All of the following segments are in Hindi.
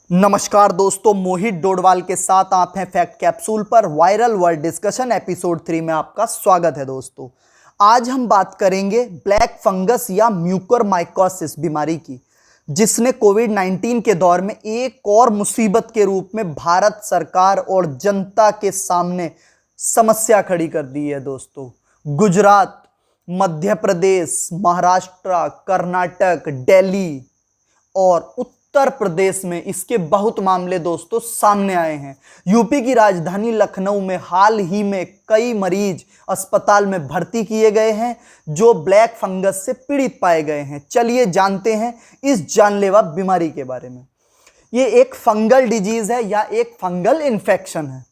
नमस्कार दोस्तों, मोहित डोडवाल के साथ आप हैं फैक्ट कैप्सूल पर। वायरल वर्ड डिस्कशन एपिसोड 3 में आपका स्वागत है। दोस्तों, आज हम बात करेंगे ब्लैक फंगस या म्यूकोरमाइकोसिस बीमारी की, जिसने कोविड-19 के दौर में एक और मुसीबत के रूप में भारत सरकार और जनता के सामने समस्या खड़ी कर दी है। दोस्तों, गुजरात, मध्य प्रदेश, महाराष्ट्र, कर्नाटक, दिल्ली और उत्तर प्रदेश में इसके बहुत मामले दोस्तों सामने आए हैं। यूपी की राजधानी लखनऊ में हाल ही में कई मरीज अस्पताल में भर्ती किए गए हैं जो ब्लैक फंगस से पीड़ित पाए गए हैं। चलिए जानते हैं इस जानलेवा बीमारी के बारे में। ये एक फंगल डिजीज है या एक फंगल इन्फेक्शन है।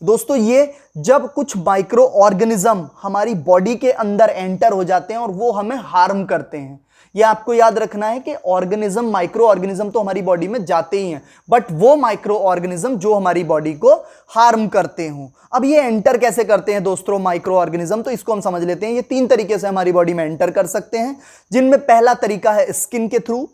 दोस्तों, ये जब कुछ माइक्रो ऑर्गेनिज्म हमारी बॉडी के अंदर एंटर हो जाते हैं और वो हमें हार्म करते हैं। ये आपको याद रखना है कि ऑर्गेनिज्म, माइक्रो ऑर्गेनिज्म तो हमारी बॉडी में जाते ही हैं, बट वो माइक्रो ऑर्गेनिज्म जो हमारी बॉडी को हार्म करते हों। अब ये एंटर कैसे करते हैं दोस्तों माइक्रो ऑर्गेनिज्म, तो इसको हम समझ लेते हैं। ये 3 तरीके से हमारी बॉडी में एंटर कर सकते हैं, जिनमें पहला तरीका है स्किन के थ्रू।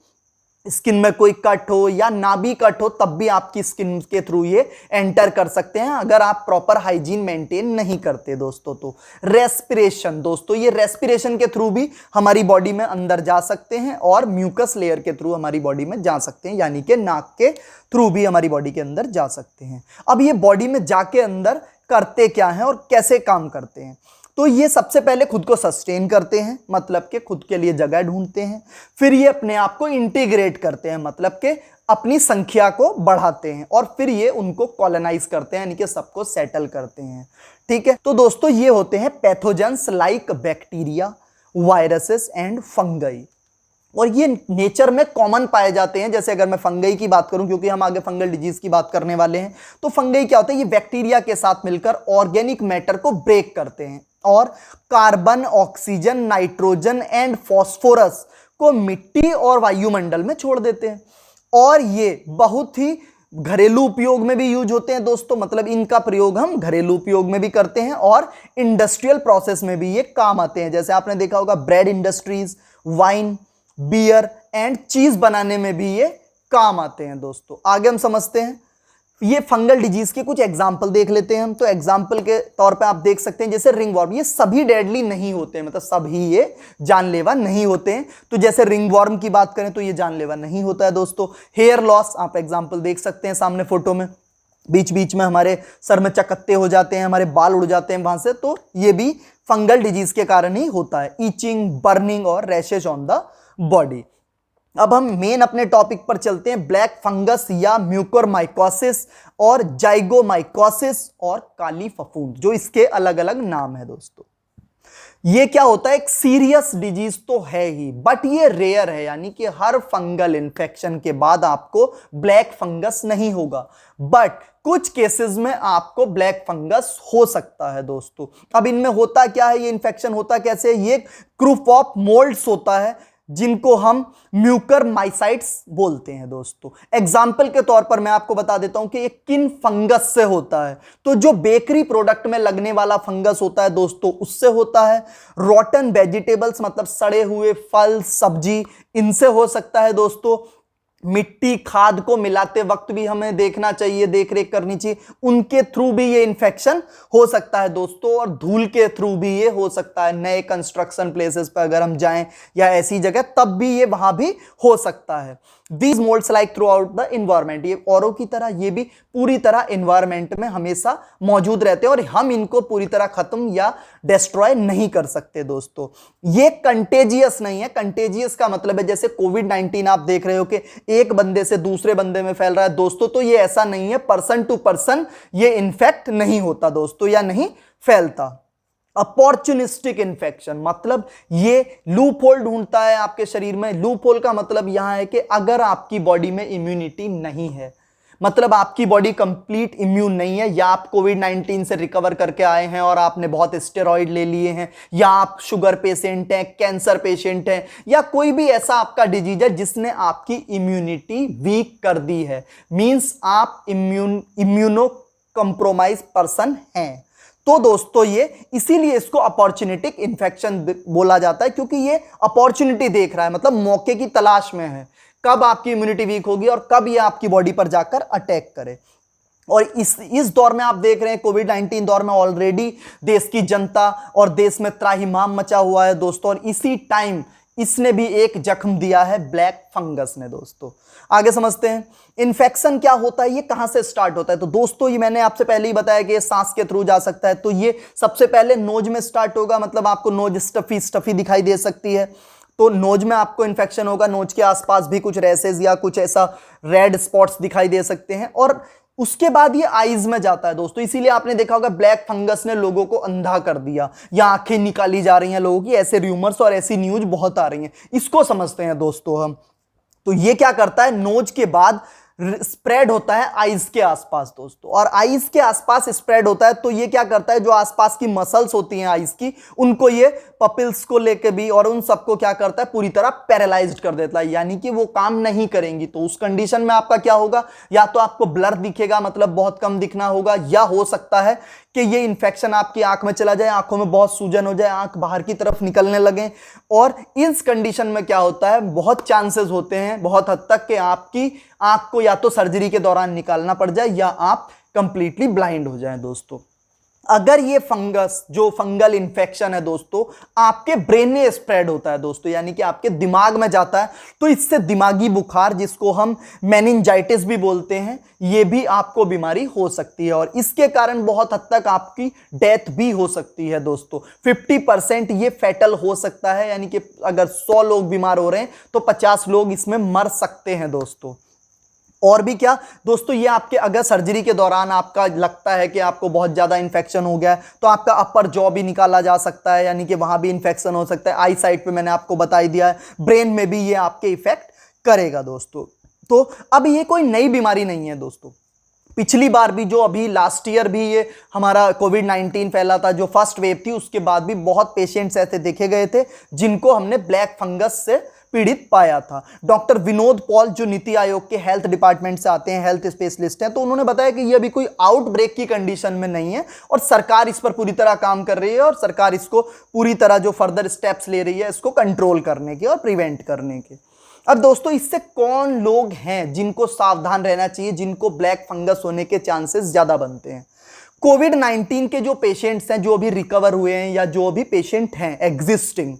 स्किन में कोई कट हो या नाभि कट हो तब भी आपकी स्किन के थ्रू ये एंटर कर सकते हैं, अगर आप प्रॉपर हाइजीन मेंटेन नहीं करते। दोस्तों, तो रेस्पिरेशन, दोस्तों ये रेस्पिरेशन के थ्रू भी हमारी बॉडी में अंदर जा सकते हैं और म्यूकस लेयर के थ्रू हमारी बॉडी में जा सकते हैं, यानी कि नाक के थ्रू भी हमारी बॉडी के अंदर जा सकते हैं। अब ये बॉडी में जाके अंदर करते क्या हैं और कैसे काम करते हैं, तो ये सबसे पहले खुद को सस्टेन करते हैं, मतलब कि खुद के लिए जगह ढूंढते हैं। फिर ये अपने आप को इंटीग्रेट करते हैं, मतलब कि अपनी संख्या को बढ़ाते हैं, और फिर ये उनको कॉलोनाइज करते हैं, यानी कि सबको सेटल करते हैं। ठीक है, तो दोस्तों ये होते हैं pathogens like bacteria, viruses and fungi, और ये नेचर में कॉमन पाए जाते हैं। जैसे अगर मैं फंगई की बात करूं, क्योंकि हम आगे फंगल डिजीज की बात करने वाले हैं, तो फंगई क्या होता है, ये बैक्टीरिया के साथ मिलकर ऑर्गेनिक मैटर को ब्रेक करते हैं और carbon, oxygen, nitrogen and phosphorus को मिट्टी और वायुमंडल में छोड़ देते हैं। और ये बहुत ही घरेलू उपयोग में भी यूज होते हैं दोस्तों, मतलब इनका प्रयोग हम घरेलू उपयोग में भी करते हैं और इंडस्ट्रियल प्रोसेस में भी ये काम आते हैं। जैसे आपने देखा होगा bread industries, wine, beer and cheese बनाने में भी ये काम आते हैं। दोस्तों, आगे हम समझते हैं ये फंगल डिजीज के कुछ एग्जाम्पल देख लेते हैं हम। तो एग्जाम्पल के तौर पे आप देख सकते हैं जैसे रिंगवॉर्म, ये सभी डेडली नहीं होते हैं, मतलब सभी ये जानलेवा नहीं होते हैं। तो जैसे रिंगवॉर्म की बात करें तो ये जानलेवा नहीं होता है दोस्तों। हेयर लॉस, आप एग्जाम्पल देख सकते हैं सामने फोटो में, बीच बीच में हमारे सर में चकत्ते हो जाते हैं, हमारे बाल उड़ जाते हैं वहां से, तो ये भी फंगल डिजीज के कारण ही होता है। ईचिंग, बर्निंग और रैशेज ऑन द बॉडी। अब हम मेन अपने टॉपिक पर चलते हैं, ब्लैक फंगस या म्यूकोरमाइकोसिस और जाइगोमाइकोसिस और काली फफूंद, जो इसके अलग अलग नाम है। दोस्तों, ये क्या होता है, एक सीरियस डिजीज तो है ही, बट ये रेयर है, यानी कि हर फंगल इन्फेक्शन के बाद आपको ब्लैक फंगस नहीं होगा, बट कुछ केसेस में आपको ब्लैक फंगस हो सकता है। दोस्तों, अब इनमें होता क्या है, ये इन्फेक्शन होता कैसे है, ये ग्रुप ऑफ मोल्ड्स होता है जिनको हम म्यूकरमाइसाइट्स बोलते हैं। दोस्तों, एग्जाम्पल के तौर पर मैं आपको बता देता हूं कि ये किन फंगस से होता है। तो जो बेकरी प्रोडक्ट में लगने वाला फंगस होता है दोस्तों, उससे होता है। रॉटन वेजिटेबल्स, मतलब सड़े हुए फल सब्जी, इनसे हो सकता है। दोस्तों, मिट्टी खाद को मिलाते वक्त भी हमें देखना चाहिए, देख रेख करनी चाहिए, उनके थ्रू भी ये इन्फेक्शन हो सकता है दोस्तों। और धूल के थ्रू भी ये हो सकता है, नए कंस्ट्रक्शन प्लेसेस पर अगर हम जाएं या ऐसी जगह, तब भी ये वहां भी हो सकता है। These moulds like through out the environment, ये औरों की तरह ये भी पूरी तरह इन्वायरमेंट में हमेशा मौजूद रहते हैं और हम इनको पूरी तरह खत्म या डिस्ट्रॉय नहीं कर सकते। दोस्तों, ये कंटेजियस नहीं है। कंटेजियस का मतलब है जैसे कोविड-19 आप देख रहे हो कि एक बंदे से दूसरे बंदे में फैल रहा है दोस्तों, तो ये ऐसा नहीं है, पर्सन टू पर्सन ये इन्फेक्ट नहीं होता दोस्तों, या नहीं फैलता। अपॉर्चुनिस्टिक इन्फेक्शन, मतलब ये लूप होल ढूंढता है आपके शरीर में। लूप होल का मतलब यहां है कि अगर आपकी बॉडी में इम्यूनिटी नहीं है, मतलब आपकी बॉडी कंप्लीट इम्यून नहीं है, या आप कोविड-19 से रिकवर करके आए हैं और आपने बहुत स्टेरॉइड ले लिए हैं, या आप शुगर पेशेंट हैं, कैंसर पेशेंट हैं, या कोई भी ऐसा आपका डिजीज है जिसने आपकी इम्यूनिटी वीक कर दी है, मींस आप इम्यूनो कंप्रोमाइज पर्सन हैं। तो दोस्तों, ये इसीलिए इसको अपॉर्चुनिटिक इन्फेक्शन बोला जाता है, क्योंकि ये अपॉर्चुनिटी देख रहा है, मतलब मौके की तलाश में है कब आपकी इम्यूनिटी वीक होगी और कब ये आपकी बॉडी पर जाकर अटैक करे। और इस दौर में आप देख रहे हैं, कोविड 19 दौर में ऑलरेडी देश की जनता और देश में त्राहिमाम मचा हुआ है दोस्तों, और इसी टाइम इसने भी एक जख्म दिया है ब्लैक फंगस ने दोस्तों। आगे समझते हैं इन्फेक्शन क्या होता है, ये कहां से स्टार्ट होता है। तो दोस्तों ये मैंने आपसे पहले ही बताया कि ये सांस के थ्रू जा सकता है। तो ये सबसे पहले नोज में स्टार्ट होगा, मतलब आपको नोज स्टफी स्टफी दिखाई दे सकती है, तो नोज में आपको इन्फेक्शन होगा। नोज के आसपास भी कुछ रैसेज या कुछ ऐसा रेड स्पॉट्स दिखाई दे सकते हैं, और उसके बाद ये आईज में जाता है दोस्तों। इसीलिए आपने देखा होगा ब्लैक फंगस ने लोगों को अंधा कर दिया या आंखें निकाली जा रही हैं लोगों की, ऐसे र्यूमर्स और ऐसी न्यूज बहुत आ रही हैं। इसको समझते हैं दोस्तों हम। तो ये क्या करता है, नोज के बाद स्प्रेड होता है आईज के आसपास दोस्तों, और आईज के आसपास स्प्रेड होता है तो ये क्या करता है, जो आसपास की मसल्स होती हैं आईज की, उनको ये पपिल्स को लेके भी और उन सबको क्या करता है, पूरी तरह पैरालाइज्ड कर देता है, यानी कि वो काम नहीं करेंगी। तो उस कंडीशन में आपका क्या होगा, या तो आपको ब्लर दिखेगा, मतलब बहुत कम दिखना होगा, या हो सकता है कि ये इन्फेक्शन आपकी आंख में चला जाए, आंखों में बहुत सूजन हो जाए, आंख बाहर की तरफ निकलने लगे। और इस कंडीशन में क्या होता है, बहुत चांसेस होते हैं बहुत हद तक कि आपकी आंख को या तो सर्जरी के दौरान निकालना पड़ जाए या आप कंप्लीटली ब्लाइंड हो जाएं दोस्तों। अगर ये फंगस जो फंगल इन्फेक्शन है दोस्तों आपके ब्रेन में स्प्रेड होता है दोस्तों, यानी कि आपके दिमाग में जाता है, तो इससे दिमागी बुखार, जिसको हम मेनिंजाइटिस भी बोलते हैं, ये भी आपको बीमारी हो सकती है, और इसके कारण बहुत हद तक आपकी डेथ भी हो सकती है दोस्तों। 50% ये फैटल हो सकता है, यानी कि अगर 100 लोग बीमार हो रहे हैं तो 50 लोग इसमें मर सकते हैं दोस्तों। और भी क्या दोस्तों, ये आपके अगर सर्जरी के दौरान आपका लगता है कि आपको बहुत ज़्यादा इन्फेक्शन हो गया है, तो आपका अपर जॉ भी निकाला जा सकता है, यानी कि वहाँ भी इन्फेक्शन हो सकता है। आई साइड पे मैंने आपको बता ही दिया है, ब्रेन में भी ये आपके इफेक्ट करेगा दोस्तों। तो अब ये कोई नई बीमारी नहीं है दोस्तों। पिछली बार भी, जो अभी लास्ट ईयर भी ये हमारा कोविड 19 फैला था, जो फर्स्ट वेव थी, उसके बाद भी बहुत पेशेंट्स ऐसे देखे गए थे जिनको हमने ब्लैक फंगस से पीड़ित पाया था। डॉक्टर विनोद पॉल जो नीति आयोग के हेल्थ डिपार्टमेंट से आते हैं, हेल्थ स्पेशलिस्ट हैं, तो उन्होंने बताया कि ये अभी कोई आउटब्रेक की कंडीशन में नहीं है, और सरकार इस पर पूरी तरह काम कर रही है, और सरकार इसको पूरी तरह जो फर्दर स्टेप्स ले रही है इसको कंट्रोल करने के और प्रिवेंट करने के। अब दोस्तों इससे कौन लोग हैं जिनको सावधान रहना चाहिए, जिनको ब्लैक फंगस होने के चांसेस ज्यादा बनते हैं। कोविड 19 के जो पेशेंट्स हैं, जो अभी रिकवर हुए हैं या जो अभी पेशेंट हैं एग्जिस्टिंग,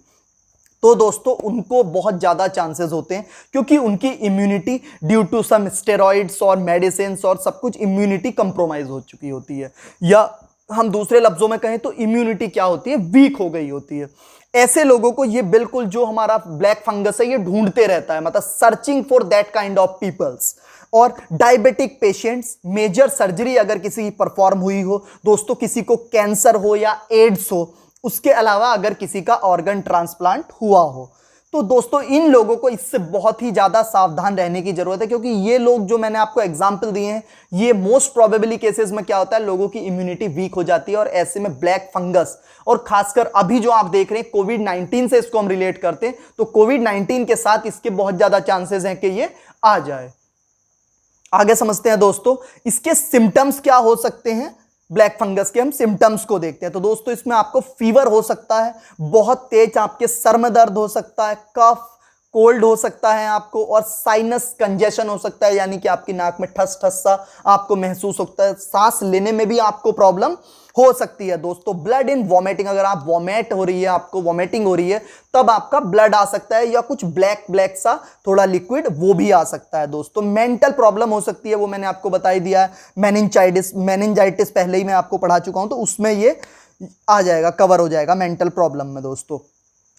तो दोस्तों उनको बहुत ज़्यादा चांसेस होते हैं, क्योंकि उनकी immunity due to some steroids और मेडिसिन और सब कुछ इम्यूनिटी कंप्रोमाइज हो चुकी होती है, या हम दूसरे लफ्जों में कहें तो इम्यूनिटी क्या होती है, वीक हो गई होती है। ऐसे लोगों को ये बिल्कुल जो हमारा ब्लैक फंगस है ये ढूंढते रहता है, मतलब searching for that kind of peoples. और डायबिटिक पेशेंट्स, मेजर सर्जरी अगर किसी की परफॉर्म हुई हो दोस्तों, किसी को कैंसर हो या एड्स हो, उसके अलावा अगर किसी का ऑर्गन ट्रांसप्लांट हुआ हो, तो दोस्तों इन लोगों को इससे बहुत ही ज्यादा सावधान रहने की जरूरत है, क्योंकि ये लोग जो मैंने आपको एग्जांपल दिए हैं, ये मोस्ट प्रोबेबली केसेस में क्या होता है, लोगों की इम्यूनिटी वीक हो जाती है, और ऐसे में ब्लैक फंगस, और खासकर अभी जो आप देख रहे हैं कोविड 19 से इसको हम रिलेट करते हैं, तो कोविड 19 के साथ इसके बहुत ज्यादा चांसेस हैं कि ये आ जाए। आगे समझते हैं दोस्तों इसके सिम्टम्स क्या हो सकते हैं। ब्लैक फंगस के हम सिम्टम्स को देखते हैं। तो दोस्तों इसमें आपको फीवर हो सकता है, बहुत तेज आपके सर में दर्द हो सकता है, कफ कोल्ड हो सकता है आपको, और साइनस कंजेशन हो सकता है, यानी कि आपकी नाक में ठस ठस सा आपको महसूस होता है, सांस लेने में भी आपको प्रॉब्लम हो सकती है दोस्तों। ब्लड इन वॉमिटिंग, अगर आप वॉमिट हो रही है, आपको वॉमिटिंग हो रही है, तब आपका ब्लड आ सकता है, या कुछ ब्लैक ब्लैक सा थोड़ा लिक्विड वो भी आ सकता है दोस्तों। मेंटल प्रॉब्लम हो सकती है, वो मैंने आपको बता ही दिया है। मेनिंजाइटिस पहले ही मैं आपको पढ़ा चुका हूं, तो उसमें ये आ जाएगा, कवर हो जाएगा मेंटल प्रॉब्लम में दोस्तों।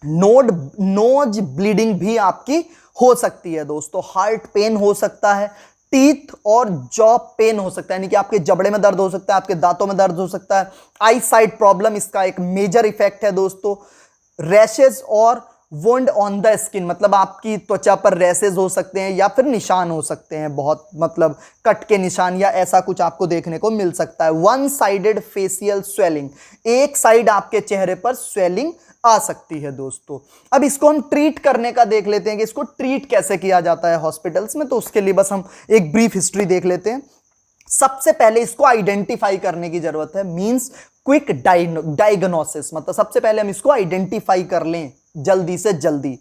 नोज ब्लीडिंग भी आपकी हो सकती है दोस्तों। हार्ट पेन हो सकता है, टीथ और जॉ पेन हो सकता है, यानी कि आपके जबड़े में दर्द हो सकता है, आपके दांतों में दर्द हो सकता है। आई साइट प्रॉब्लम इसका एक मेजर इफेक्ट है दोस्तों। रैशेज और वुंड ऑन द स्किन, मतलब आपकी त्वचा पर रैशेज हो सकते हैं या फिर निशान हो सकते हैं, बहुत मतलब कट के निशान या ऐसा कुछ आपको देखने को मिल सकता है। वन साइडेड फेशियल स्वेलिंग, एक साइड आपके चेहरे पर स्वेलिंग आ सकती है दोस्तों। अब इसको हम ट्रीट करने का देख लेते हैं कि इसको ट्रीट कैसे किया जाता है हॉस्पिटल्स में, तो उसके लिए बस हम एक ब्रीफ हिस्ट्री देख लेते हैं। सबसे पहले इसको आइडेंटिफाई करने की जरूरत है, मींस क्विक डायग्नोसिस, मतलब सबसे पहले हम इसको आइडेंटिफाई कर लें जल्दी से जल्दी।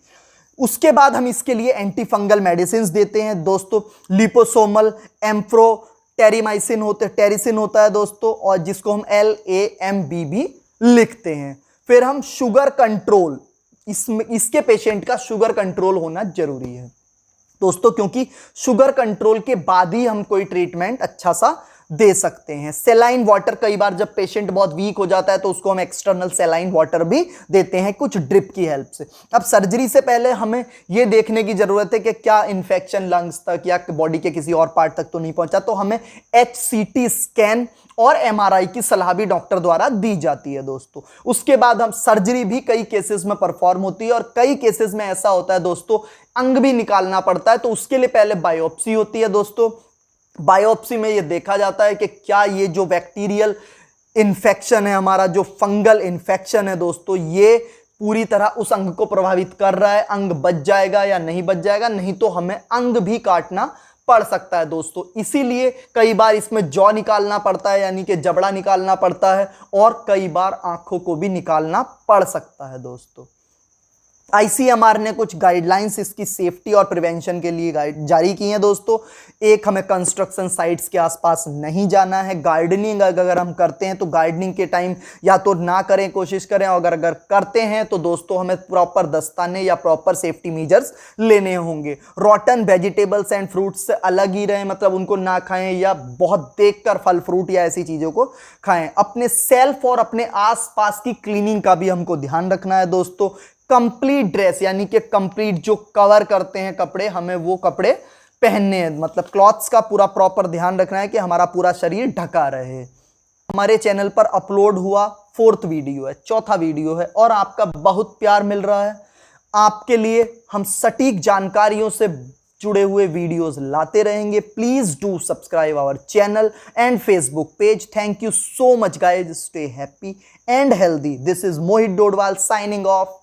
उसके बाद हम इसके लिए एंटी फंगल मेडिसिन देते हैं दोस्तों। लिपोसोमल, एम्प्रो, टेरिमाइसिन टेरिसिन होता है दोस्तों, और जिसको हम LAMB भी लिखते हैं। फिर हम शुगर कंट्रोल, इसके पेशेंट का शुगर कंट्रोल होना जरूरी है दोस्तों, क्योंकि शुगर कंट्रोल के बाद ही हम कोई ट्रीटमेंट अच्छा सा दे सकते हैं। सेलाइन वाटर, कई बार जब पेशेंट बहुत वीक हो जाता है तो उसको हम एक्सटर्नल सेलाइन वाटर भी देते हैं कुछ ड्रिप की हेल्प से। अब सर्जरी से पहले हमें यह देखने की जरूरत है कि क्या इंफेक्शन लंग्स तक या बॉडी के किसी और पार्ट तक तो नहीं पहुंचा, तो हमें HCT स्कैन और MRI की सलाह भी डॉक्टर द्वारा दी जाती है दोस्तों। उसके बाद हम सर्जरी भी कई केसेस में परफॉर्म होती है, और कई केसेस में ऐसा होता है दोस्तों अंग भी निकालना पड़ता है, तो उसके लिए पहले बायोप्सी होती है दोस्तों। बायोप्सी में यह देखा जाता है कि क्या ये जो बैक्टीरियल इन्फेक्शन है, हमारा जो फंगल इन्फेक्शन है दोस्तों, ये पूरी तरह उस अंग को प्रभावित कर रहा है, अंग बच जाएगा या नहीं बच जाएगा, नहीं तो हमें अंग भी काटना पड़ सकता है दोस्तों। इसीलिए कई बार इसमें जॉ निकालना पड़ता है, यानी कि जबड़ा निकालना पड़ता है, और कई बार आंखों को भी निकालना पड़ सकता है दोस्तों। ICMR ने कुछ गाइडलाइंस इसकी सेफ्टी और प्रिवेंशन के लिए जारी की हैं दोस्तों। एक, हमें कंस्ट्रक्शन साइट्स के आसपास नहीं जाना है। गार्डनिंग अगर हम करते हैं तो गार्डनिंग के टाइम या तो ना करें, कोशिश करें, और अगर करते हैं तो दोस्तों हमें प्रॉपर दस्ताने या प्रॉपर सेफ्टी मेजर्स लेने होंगे। रॉटन वेजिटेबल्स एंड फ्रूट्स से अलग ही रहें, मतलब उनको ना खाएं या बहुत देखकर फल फ्रूट या ऐसी चीज़ों को खाएं। अपने सेल्फ और अपने आसपास की क्लीनिंग का भी हमको ध्यान रखना है दोस्तों। कंप्लीट ड्रेस, यानी कि कंप्लीट जो कवर करते हैं कपड़े, हमें वो कपड़े पहनने हैं, मतलब क्लॉथ्स का पूरा प्रॉपर ध्यान रखना है कि हमारा पूरा शरीर ढका रहे। हमारे चैनल पर अपलोड हुआ 4th वीडियो है, 4था वीडियो है, और आपका बहुत प्यार मिल रहा है। आपके लिए हम सटीक जानकारियों से जुड़े हुए वीडियोस लाते रहेंगे। Please do subscribe our channel and Facebook page. Thank you so much guys, stay happy and healthy. This is Mohit Dodwal signing of.